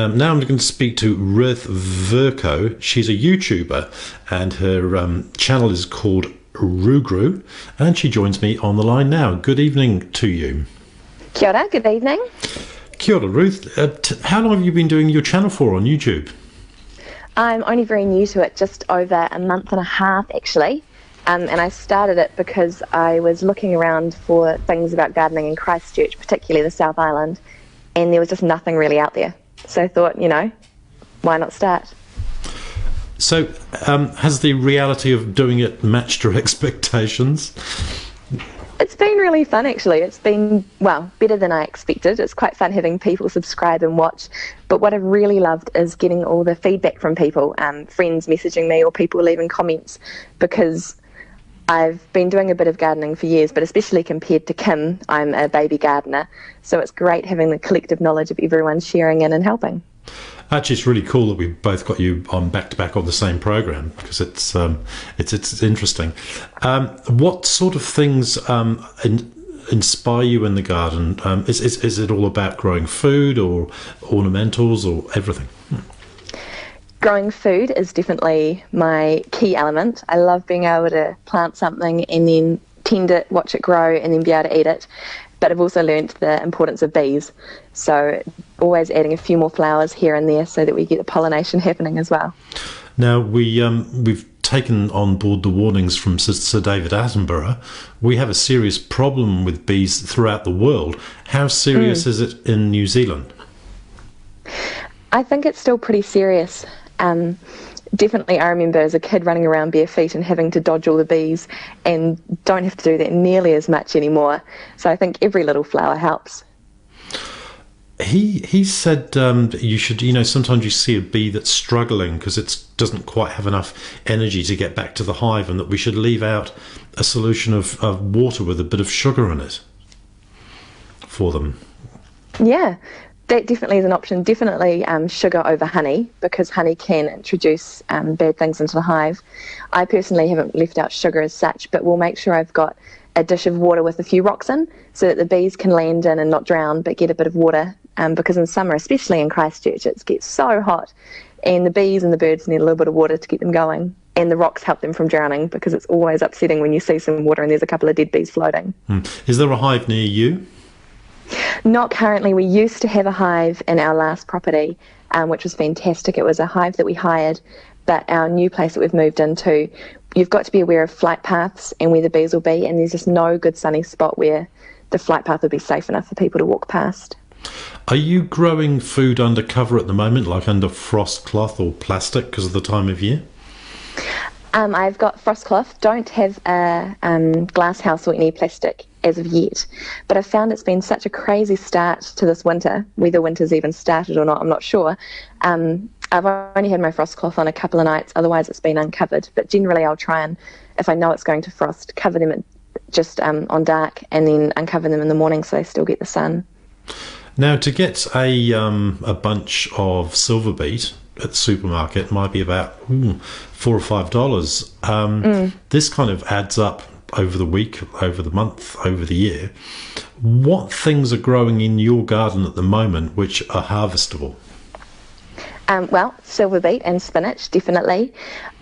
Now I'm going to speak to Ruth Vercoe. She's a YouTuber, and her channel is called Rugru, and she joins me on the line now. Good evening to you. Kia ora, good evening. Kia ora, Ruth. How long have you been doing your channel for on YouTube? I'm only very new to it, just over a month and a half actually. And I started it because I was looking around for things about gardening in Christchurch, particularly the South Island, and there was just nothing really out there. So I thought, why not start? So has the reality of doing it matched your expectations? It's been really fun actually. It's been, better than I expected. It's quite fun having people subscribe and watch. But what I've really loved is getting all the feedback from people, friends messaging me or people leaving comments, because I've been doing a bit of gardening for years, but especially compared to Kim, I'm a baby gardener. So it's great having the collective knowledge of everyone sharing in and helping. Actually, it's really cool that we both got you on back-to-back on the same program, because it's interesting. What sort of things inspire you in the garden? Is it all about growing food or ornamentals or everything? Growing food is definitely my key element. I love being able to plant something and then tend it, watch it grow, and then be able to eat it. But I've also learnt the importance of bees. So always adding a few more flowers here and there so that we get the pollination happening as well. Now, we've taken on board the warnings from Sir David Attenborough. We have a serious problem with bees throughout the world. How serious is it in New Zealand? I think it's still pretty serious. Definitely, I remember as a kid running around bare feet and having to dodge all the bees, and don't have to do that nearly as much anymore. So I think every little flower helps. He said you should, sometimes you see a bee that's struggling because it doesn't quite have enough energy to get back to the hive, and that we should leave out a solution of water with a bit of sugar in it for them. Yeah. That definitely is an option. Definitely sugar over honey, because honey can introduce bad things into the hive. I personally haven't left out sugar as such, but we'll make sure I've got a dish of water with a few rocks in so that the bees can land in and not drown, but get a bit of water, because in summer, especially in Christchurch, it gets so hot, and the bees and the birds need a little bit of water to get them going, and the rocks help them from drowning, because it's always upsetting when you see some water and there's a couple of dead bees floating. Is there a hive near you? Not currently. We used to have a hive in our last property, which was fantastic. It was a hive that we hired, but our new place that we've moved into, you've got to be aware of flight paths and where the bees will be, and there's just no good sunny spot where the flight path would be safe enough for people to walk past. Are you growing food under cover at the moment, like under frost cloth or plastic because of the time of year? I've got frost cloth. Don't have a glass house or any plastic as of yet, but I've found it's been such a crazy start to this winter. Whether winter's even started or not, I'm not sure. I've only had my frost cloth on a couple of nights, otherwise it's been uncovered, but generally I'll try and, if I know it's going to frost, cover them just on dark, and then uncover them in the morning so they still get the sun. Now, to get a bunch of silver beet at the supermarket might be about $4 or $5. This kind of adds up over the week, over the month, over the year. What things are growing in your garden at the moment which are harvestable? Silver beet and spinach, definitely.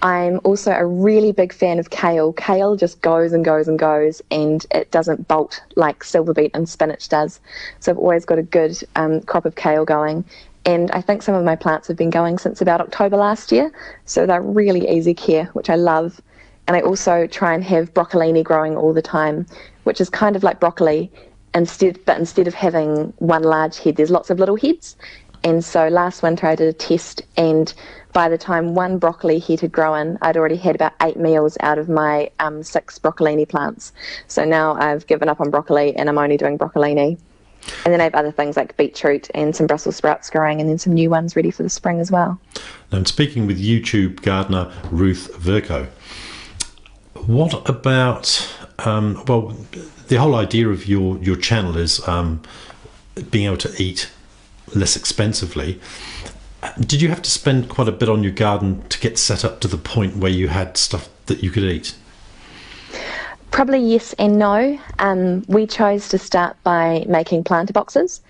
I'm also a really big fan of kale. Kale just goes and goes and goes, and it doesn't bolt like silver beet and spinach does. So I've always got a good crop of kale going. And I think some of my plants have been going since about October last year. So they're really easy care, which I love. And I also try and have broccolini growing all the time, which is kind of like broccoli, but instead of having one large head, there's lots of little heads. And so last winter I did a test, and by the time one broccoli head had grown, I'd already had about 8 meals out of my 6 broccolini plants. So now I've given up on broccoli and I'm only doing broccolini. And then I have other things like beetroot and some Brussels sprouts growing, and then some new ones ready for the spring as well. Now, I'm speaking with YouTube gardener Ruth Vercoe. What about, the whole idea of your channel is being able to eat less expensively. Did you have to spend quite a bit on your garden to get set up to the point where you had stuff that you could eat? Probably yes and no. We chose to start by making planter boxes,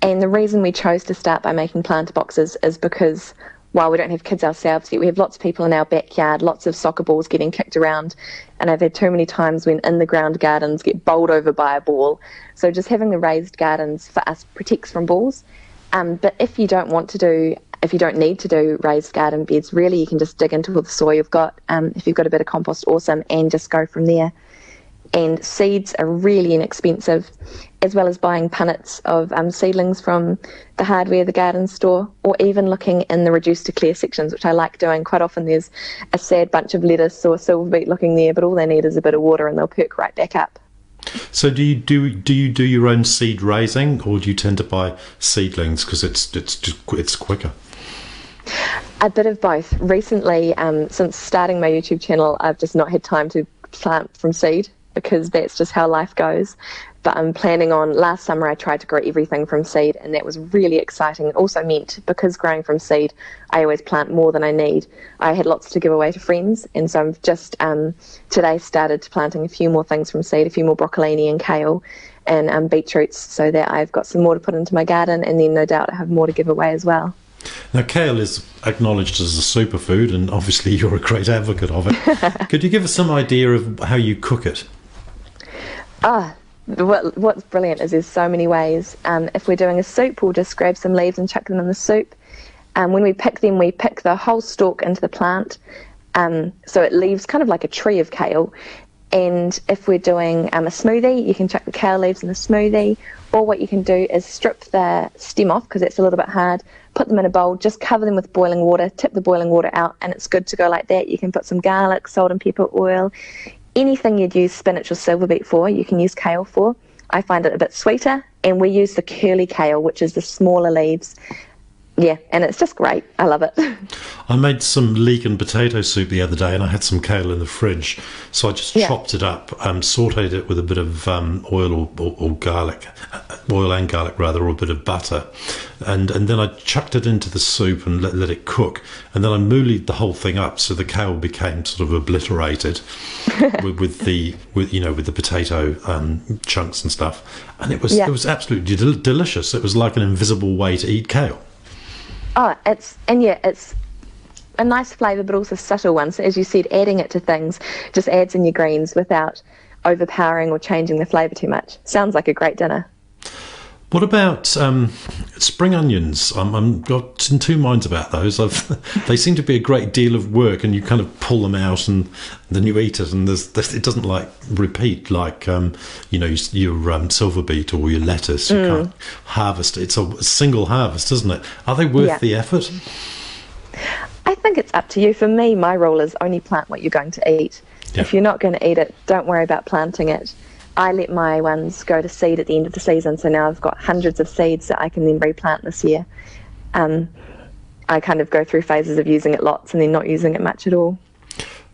And the reason we chose to start by making planter boxes is because while we don't have kids ourselves yet, we have lots of people in our backyard, lots of soccer balls getting kicked around, and I've had too many times when in the ground gardens get bowled over by a ball. So just having the raised gardens for us protects from balls. But if you don't need to do raised garden beds, really you can just dig into all the soil you've got. If you've got a bit of compost, awesome, and just go from there. And seeds are really inexpensive, as well as buying punnets of seedlings from the hardware, the garden store, or even looking in the reduced to clear sections, which I like doing. Quite often there's a sad bunch of lettuce or silver beet looking there, but all they need is a bit of water and they'll perk right back up. So do you do your own seed raising, or do you tend to buy seedlings because it's quicker? A bit of both. Recently, since starting my YouTube channel, I've just not had time to plant from seed, because that's just how life goes. But I'm planning on, last summer I tried to grow everything from seed, and that was really exciting. It also meant, because growing from seed, I always plant more than I need. I had lots to give away to friends, and so I've just today started planting a few more things from seed, a few more broccolini and kale and beetroots, so that I've got some more to put into my garden, and then no doubt I have more to give away as well. Now, kale is acknowledged as a superfood, and obviously you're a great advocate of it. Could you give us some idea of how you cook it? What's brilliant is there's so many ways. If we're doing a soup, we'll just grab some leaves and chuck them in the soup. When we pick them, we pick the whole stalk into the plant, so it leaves kind of like a tree of kale. And if we're doing a smoothie, you can chuck the kale leaves in the smoothie, or what you can do is strip the stem off, because it's a little bit hard, put them in a bowl, just cover them with boiling water, tip the boiling water out, and it's good to go like that. You can put some garlic, salt and pepper, oil. Anything you'd use spinach or silver beet for, you can use kale for. I find it a bit sweeter, and we use the curly kale, which is the smaller leaves. Yeah, and it's just great. I love it. I made some leek and potato soup the other day, and I had some kale in the fridge, so I just chopped it up, sautéed it with a bit of oil or garlic, oil and garlic rather, or a bit of butter, and then I chucked it into the soup and let it cook, and then I moolied the whole thing up so the kale became sort of obliterated with the potato chunks and stuff, and it was absolutely delicious. It was like an invisible way to eat kale. Oh, it's a nice flavour, but also subtle one. So as you said, adding it to things just adds in your greens without overpowering or changing the flavour too much. Sounds like a great dinner. What about spring onions? I'm got in two minds about those. They seem to be a great deal of work, and you kind of pull them out and then you eat it, and it doesn't like repeat like your silver beet or your lettuce. You can't harvest it. It's a single harvest, isn't it? Are they worth the effort? I think it's up to you. For me, my rule is only plant what you're going to eat. Yeah. If you're not going to eat it, don't worry about planting it. I let my ones go to seed at the end of the season, so now I've got hundreds of seeds that I can then replant this year. I kind of go through phases of using it lots and then not using it much at all.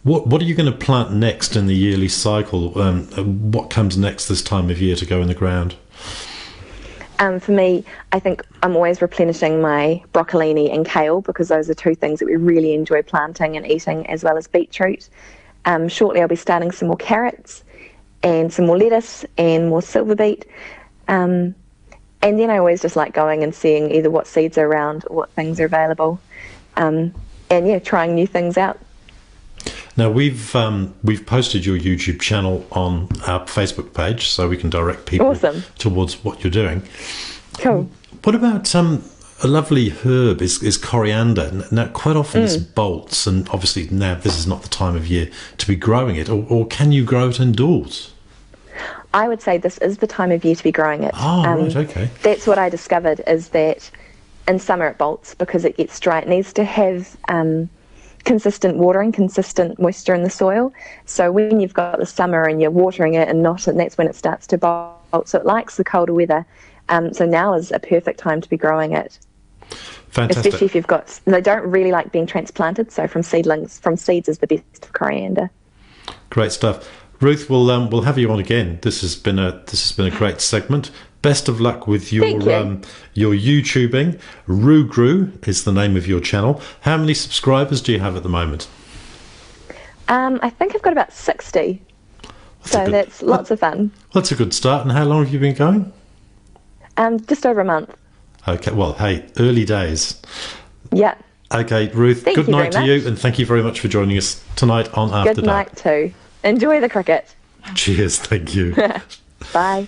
What are you going to plant next in the yearly cycle? What comes next this time of year to go in the ground? For me, I think I'm always replenishing my broccolini and kale, because those are two things that we really enjoy planting and eating, as well as beetroot. Shortly I'll be starting some more carrots and some more lettuce and more silver beet. And then I always just like going and seeing either what seeds are around or what things are available. And trying new things out. Now we've posted your YouTube channel on our Facebook page, so we can direct people towards what you're doing. Cool. What about a lovely herb is coriander. Now quite often this bolts, and obviously now this is not the time of year to be growing it, or can you grow it indoors? I would say this is the time of year to be growing it. Oh, right, okay. That's what I discovered, is that in summer it bolts because it gets dry. It needs to have consistent watering, consistent moisture in the soil. So when you've got the summer and you're watering it and that's when it starts to bolt. So it likes the colder weather. So now is a perfect time to be growing it. Fantastic. Especially if they don't really like being transplanted. So from seeds is the best for coriander. Great stuff. Ruth, we'll have you on again. This has been a great segment. Best of luck with your YouTubing. Rugru is the name of your channel. How many subscribers do you have at the moment? I think I've got about 60. That's lots of fun. That's a good start. And how long have you been going? Just over a month. Okay, well, hey, early days. Yeah. Okay, Ruth, Thank good you night to very you, and thank you very much for joining us tonight on After Good Dark. night too. Enjoy the cricket. Cheers, thank you. Bye.